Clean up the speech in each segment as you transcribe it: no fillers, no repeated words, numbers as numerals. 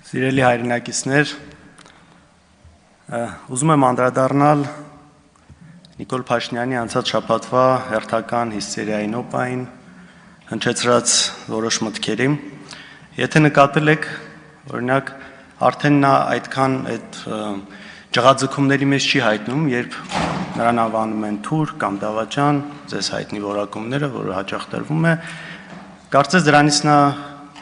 Սիրելի հայրենակիցներ, ուզում եմ անդրադառնալ Նիկոլ Փաշինյանի անցած շաբաթվա հերթական հիսթերիայի նոպային հնչեցրած որոշ մտքերի։ Եթե նկատել եք, օրինակ, արդեն նա այդքան այդ ջղաձգումների մեջ չի հայտնում, երբ նրան անվանում են թուր կամ դավաճան, ձեզ հայտնի որակումները, որը հաճախ տրվում է, կարծես դրանից նա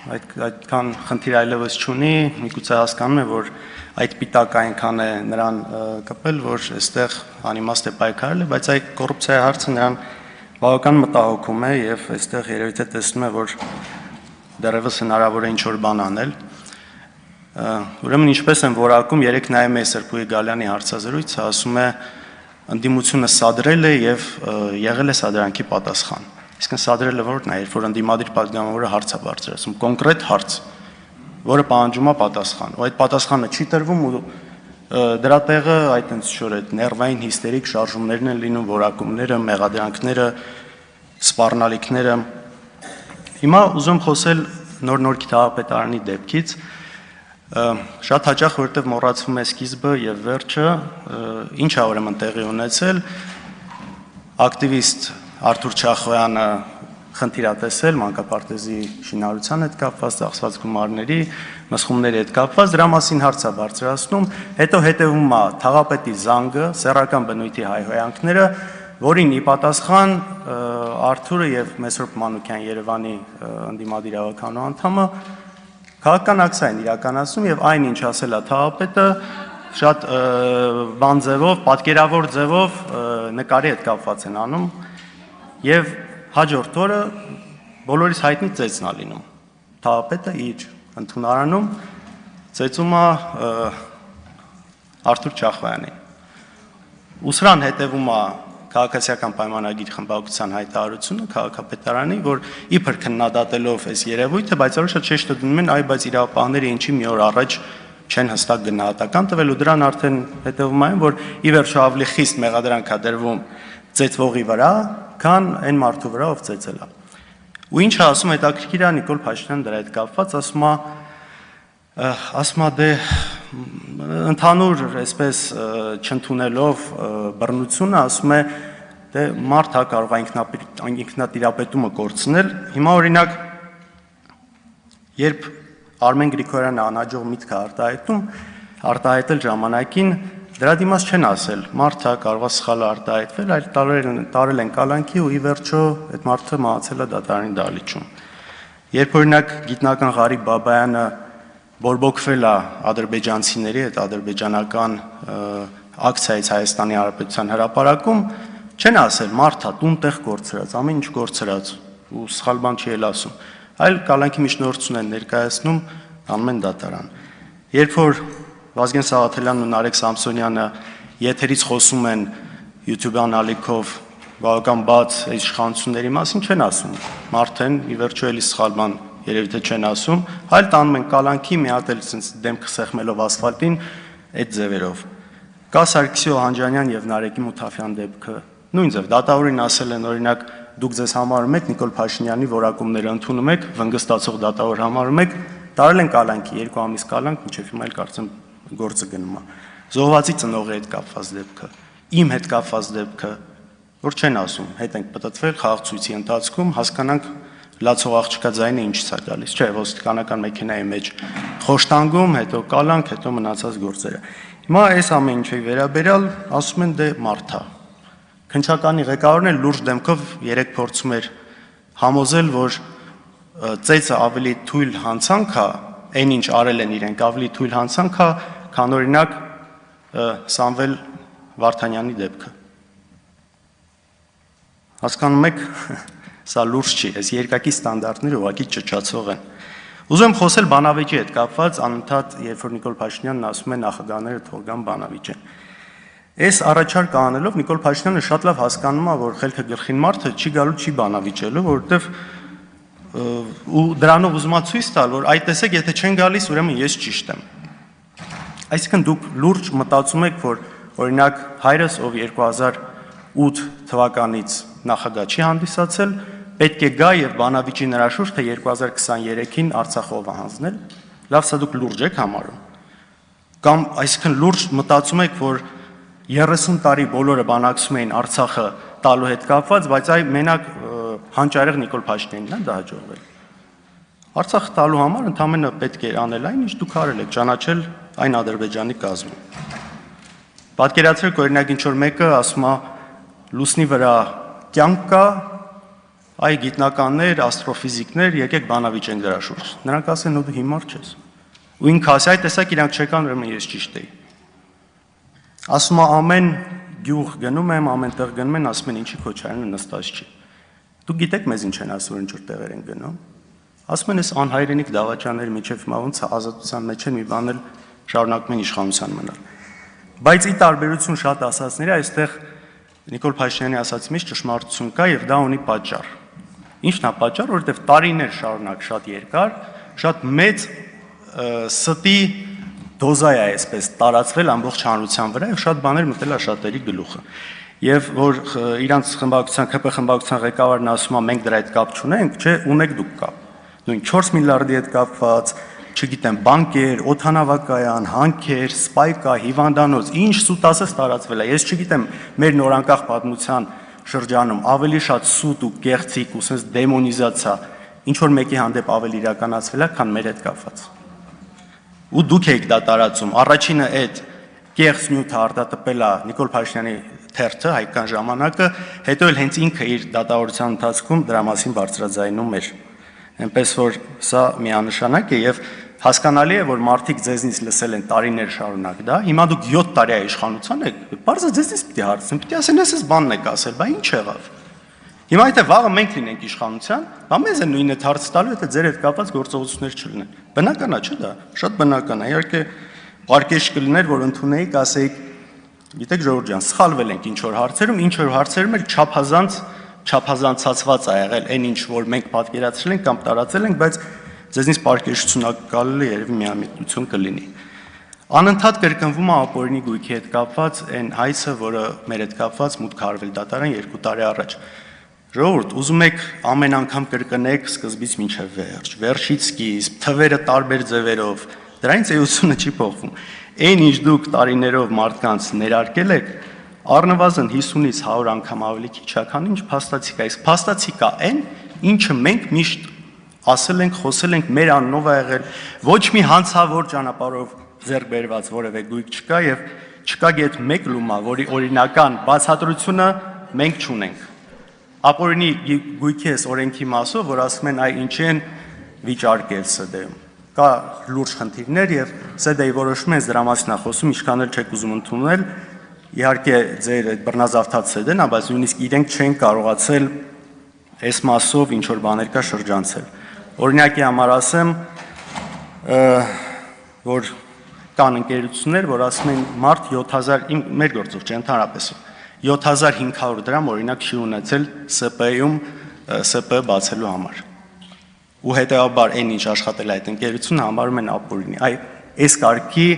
այդքան խնդիր այլևս չունի, միգուցե հասկանում է, որ այդ պիտակը այնքան է նրան կպել, որ այստեղ անիմաստ է պայքարել, բայց այդ կոռուպցիայի հարցը նրան բավական մտահոգում է եւ այստեղ երևի թե տեսնում է, որ դեռևս հնարավոր է ինչ-որ բան անել։ Ուրեմն ինչպես են որակում, երեք նայում է Սրբուհի Գալյանի հարցազրույցը, ասում է ընդդիմությունը սադրել է եւ եղել է սադրանքի պատասխան։ Իսկ սադրելը որն է, երբ որ ընդդիմադիր պատգամավորը հարց է բարձրացում, կոնկրետ հարց, որը պահանջում է պատասխան, ու այդ պատասխանը չի տրվում ու դրա տեղը այդ ինչ-որ այդ ներվային հիստերիկ շարժումներն են լինում, որակումները, մեղադրանքները, սպառնալիքները։ Հիմա ուզում խոսել նոր գիտահարապետարանի դեպքից, շատ հաճախ որտեղ մոռացվում է սկիզբը եւ վերջը, ինչ է ուրեմն տեղի ունեցել, ակտիվիստ Արթուր Չախոյանը խնդիր է տեսել մանկապարտեզի շինարարության հետ կապված, ծախսված գումարների, մսխումների հետ կապված, դրա մասին հարց է բարձրացնում, հետո հետևում է թաղապետի զանգը, սեռական բնույթի հայհոյանքները, որին ի պատասխան Արթուրը եւ Մեսրոպ Մանուկյան Երևանի ընդդիմադիր ավականու անդամը քաղաքական ակցիա են իրականացնում եւ այն ինչ ասել է թաղապետը շատ բան ձևով, պատկերավոր ձևով նկարի հետ կապված են անում եւ հաջորդ օրը բոլորիս հայտնի ծեծն է լինում։ Թաղապետը իր ընդունարանում ծեծում է Արթուր Չախոյանին։ Ուսրան հետևում է քաղաքացիական պայմանագիր խմբակցության հայտարարությունը քաղաքապետարանի, որ իբր քննադատելով այս երևույթը, բայց որոշ շեշտը դնում են, այ բայց իրավապահները ինչի մի օր առաջ չեն հստակ գնահատական տվել ու դրան արդեն հետևում այն, որ ի վերջո ավելի խիստ մեղադրանք է դրվում ծեծվողի վրա, քան այն մարդու վրա, ով ծեծել է։ Ու ինչ է ասում, հետաքրքիր է Նիկոլ Փաշինյանը դրա հետ կապված, ասում է դե ընդհանուր այսպես չընդունելով բռնությունը, ասում է դե մարդ հա կարող է ինքնատիրապետումը կորցնել։ Հիմա օրինակ երբ Արմեն Գրիգորյանը անհաջող միտք է արտահայտել ժամանակին, դրա դիմաց չեն ասել, մարդը կարող է սխալ արտահայտվել, այլ տարել են կալանքի ու ի վերջո այդ մարդը մահացել է դատարանի դահլիճում։ Երբ օրինակ գիտնական Ղարիբ Բաբայանը բորբոքվել է ադրբեջանցիների հետ ադրբեջանական ակցիայից Հայաստանի Հանրապետության հրապարակում, չեն ասել մարդը տուն-տեղ կորցրած, ամեն ինչ կորցրած ու սխալ բան չի էլ ասում, այլ կալանքի միջնորդություն են ներկայացնում, անում են դատարան։ Երբ որ Վազգեն Սաղաթելյանն ու Նարեկ Սամսոնյանը եթերից խոսում են YouTube-յան ալիքով բավական բաց այս իշխանությունների մասին չեն ասում։ Մարդեն ի վերջո էլի սխալ բան երևի թե չեն ասում, այլ տանում են կալանքի մի հատ էլ sense դեմքը սեղմելով ասֆալտին այդ ձևերով։ Կա Սարգսի Օհանջանյան եւ Նարեկի Մութաֆյան դեպքը։ Նույն ձև դատավորին ասել են օրինակ դուք ձեզ համարում եք Նիկոլ Փաշինյանի որակումները ընդունում եք, վնգստացող դատավոր համարում եք, տարել են կալանքի 2 ամիս կալանք, մինչև հիմա էլ կարծեմ գործը գնում է։ Զոհվածի ծնողի հետ կապված դեպքը, իմ հետ կապված դեպքը, որ չեն ասում, հետ ենք պատտվել խաղացույցի ընթացքում, հասկանանք լացող աղջկա ձայնը ինչից է գալիս, չէ, ոստիկանական մեքենայի մեջ խոշտանգում, հետո կալանք, հետո մնացած գործերը։ Հիմա այս ամեն ինչի վերաբերյալ ասում են դե մարդ է։ Քննչականի ղեկավարն էլ լուրջ դեմքով երեք փորձում էր համոզել, որ ծեծը ավելի թույլ հանցանք է, այն ինչ արել են իրենք ավելի թույլ հանցանք է, քան օրինակ Սամվել Վարդանյանի դեպքը։ Հասկանում եք, սա լուրջ չի, այս երկակի ստանդարտները ուղղակի ճճացող են։ Ուզում եմ խոսել բանավեճի հետ կապված, անընդհատ երբ որ Նիկոլ Փաշինյանն ասում է նախագահները թող գան բանավիճեն։ Այս առաջարկը անելով Նիկոլ Փաշինյանը շատ լավ հասկանում է, որ խելքը գլխին մարդը չի գալու չի բանավիճելու, որովհետև ու դրանով ուզում է ցույց տալ, որ այ տեսեք, եթե չեն գալիս, ուրեմն ես ճիշտ եմ։ Այսինքն դուք լուրջ մտածում եք, որ օրինակ հայրս, ով 2008 թվականից նախագահ չի հանդիսացել, պետք է գա եւ բանավիճի նրա շուրջ, թե 2023-ին Արցախով հանձնել։ Լավ, սա դուք լուրջ եք համարում։ Կամ այսինքն լուրջ մտածում եք, որ 30 տարի բոլորը բանակցում էին Արցախը տալու հետ կապված, բայց այ մենակ հանճարեղ Նիկոլ Փաշինյանին է դա հաջողվել։ Արցախը տալու համար ընդամենը պետք է անել այն, ինչ դուք արել եք, ճանաչել այն Ադրբեջանի կազմում։ Պատկերացրեք, օրինակ ինչ-որ մեկը ասում է լուսնի վրա կյանք կա, այ գիտնականներ, աստրոֆիզիկներ, եկեք բանավիճենք դրա շուրջ։ Նրանք ասեն, դու հիմար չես։ Ու ինքը ասի, այ տեսակ իրանք չեկան, ուրեմն ես ճիշտ էի։ Ասում է ամեն գյուղ գնում եմ, ամեն տեղ գնում են, ասում են ինչի Քոչարյանը նստած չի։ Դուք գիտեք մեզ ինչ են ասում, ինչ որ տեղեր են գնում։ Ասում են, այս անհայրենիք դավաճանների միջև հիմա ոնց է ազատության մեջ են մի բան էլ շարունակում են իշխանության մնալ։ Բայց ի տարբերություն շատ ասածների, այստեղ Նիկոլ Փաշինյանի ասածի մեջ ճշմարտություն կա եւ դա ունի պատճառ։ Ինչն է պատճառը, որովհետեւ տարիներ շարունակ շատ երկար, շատ մեծ ստի դոզա է այսպես տարածվել ամբողջ հանրության վրա եւ շատ բաներ մտել է շատերի գլուխը։ Եվ որ իրանց խմբակցության ԿՊ խմբակցության ղեկավարն ասում է մենք դրա հետ կապ չունենք, չէ, ունեք դուք կապ։ Նույն 4 միլիարդի հետ կապված, չգիտեմ, բանկեր, օդանավակայան, հանքեր, սպայկա, հիվանդանոց, ինչ սուտ ասես տարածվել է։ Ես չգիտեմ, մեր նորանկախ պատմության շրջանում ավելի շատ սուտ ու կեղծիկ ու sense դեմոնիզացիա ինչ որ մեկի հանդեպ ավելի իրականացվել է, քան մեր հետ կապված։ Ու դուք եք դա տարածում։ Առաջինը այդ կեղծ նյութը արտատպել է Նիկոլ Փաշինյանի թերթը, Հայկական ժամանակը, հետո էլ հենց ինքը իր դատավորության ընթացքում դրա մասին բարձրաձայնում էր։ Այնպես որ սա միանշանակ է եւ հասկանալի է, որ մարդիկ ձեզնից լսել են տարիներ շարունակ դա, հիմա դուք 7 տարի է իշխանության եք, բարձր ձեզնից պիտի հարցնեն, պիտի ասեն, ես բանն եք ասել, բա ինչ եղավ։ Հիմա եթե վաղը մենք լինենք իշխանության, բա մեզ են նույն այդ հարցը տալու, եթե ձեր հետ կապված գործողություններ չլինեն։ Բնական է, չէ՞ դա։ Շատ բնական է։ Իհարկե պարկեշ կլիներ, որ ընդունեիք, ասեիք, գիտեք Ժողովուրդ ջան, սխալվել ենք ինչ որ հարցերում էլ չափազանցացված ա եղել այն ինչ որ մենք պատկերացրել ենք կամ տարածել ենք, բայց ձեզնից պարկեշություննակալը երևի միամիտություն կլինի։ Անընդհատ կրկնվում է ապօրինի գույքի հետ կապված այն հայցը, որը մեր հետ կապված մուտք արվել դատարան 2 տարի առաջ։ Ժողովուրդ, ուզում եք ամեն անգամ կրկնեք սկզբից մինչև վերջ, վերջից սկիզբ, թվերը տարբեր ձևերով, դրանից էությունը չի փոխվում։ Այն ինչ դուք տարիներով մարդկանց ներարկել եք, առնվազն 50-ից 100 անգամ ավելի քիչ է, քան ինչ փաստացի կա։ Իսկ փաստացի կա այն, ինչը մենք միշտ ասել ենք, խոսել ենք, մեր անունով ա եղել, ոչ մի հանցավոր ճանապարհով ձեռք բերված որևէ գույք չկա եւ չկա գեթ մեկ լումա, որի օրինական բացատրությունը մենք չունենք։ Ապօրինի գույքի էս օրենքի մասով, որ ասում են, այ ինչի են վիճարկել ՍԴ-ում։ Կա լուրջ խնդիրներ եւ ՍԴ-ի որոշումը դրա մասին է խոսում, ինչքան էլ չեք ուզում ընդունել, իհարկե ձեր այդ բռնազավթած ՍԴ-ն է, բայց նույնիսկ իրենք չեն կարողացել այս մասով ինչ որ բաներ կա շրջանցել։ Օրինակի համար ասեմ, որ կան ընկերություններ, որ ասում են մարդ 7000 մեր գործով չէ, ընդհանրապես 7500 դրամ օրինակ չի ունեցել ՍՊ-ում ՍՊ բացելու համար։ Ու հետեւաբար այն ինչ աշխատել է այդ ընկերությունը համարում են ապօրինի։ Այ այս կարգի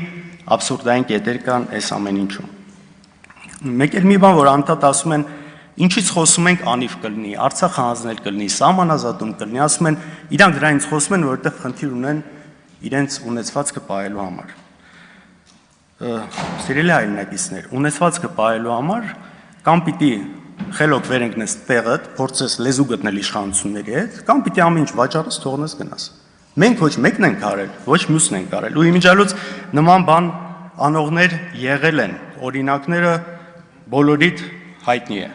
աբսուրդային կետեր կան այս ամեն ինչում։ Մեկ էլ մի բան, որ անդադ ասում են, ինչից խոսում ենք անիվ կլինի, Արցախը հանձնել կլինի, սահմանազատում կլինի, ասում են, իրանք դրանից խոսում են, որովհետև խնդիր ունեն իրենց ունեցվածքը պահելու համար։ Սիրելի հայրենակիցներ, ունեցվածքը պահելու համար կամ պիտի խելոք վերընկնես տեղդ, փորձես լեզու գտնել իշխանությունների հետ, կամ պիտի ամեն ինչ վաճառես, թողնես գնաս։ Մենք ոչ մեկն ենք արել, ոչ մյուսն ենք արել։ Ու իմիջիալուց նման բան անողներ եղել են, օրինակները բոլորիդ հայտնի է։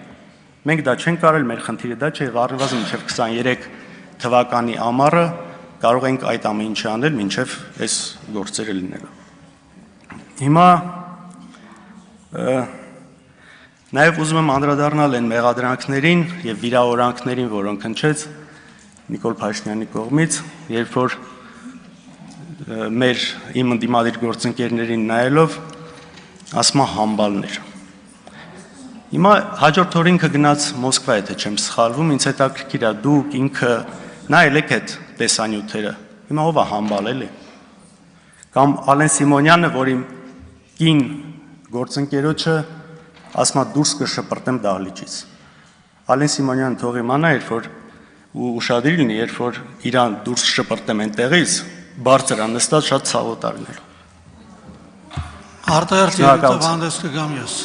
Մենք դա չենք արել, մեր խնդիրը դա չէ, առնվազն մինչև 23 թվականի ամառը կարող ենք այդ ամեն ինչը անել, մինչև այս գործերը լինելու։ Հիմա նաև ուզում եմ անդրադառնալ այն մեղադրանքներին եւ վիրավորանքներին, որոնք հնչեց Նիկոլ Փաշինյանի կողմից, երբ որ իմ ընդդիմադիր գործընկերներին նայելով ասում է համբալներ։ Հիմա հաջորդ օրը ինքը գնաց Մոսկվա, եթե չեմ սխալվում, ինձ հետաքրքիր է դուք ինքը նայել եք այդ տեսանյութերը։ Հիմա ով է համբալ էլի։ Կամ Ալեն Սիմոնյանը, որ իմ կին գործընկերոջը ասում է դուրս կշպրտեմ դահլիճից։ Ալեն Սիմոնյանը թող իմանա, երբ որ ու ուշադիր լինի, երբ որ իրան դուրս շպրտեմ այնտեղից, բարձր է նստած շատ ցավոտ արնել։ Արտահերթ երիտով հանդես կգամ ես։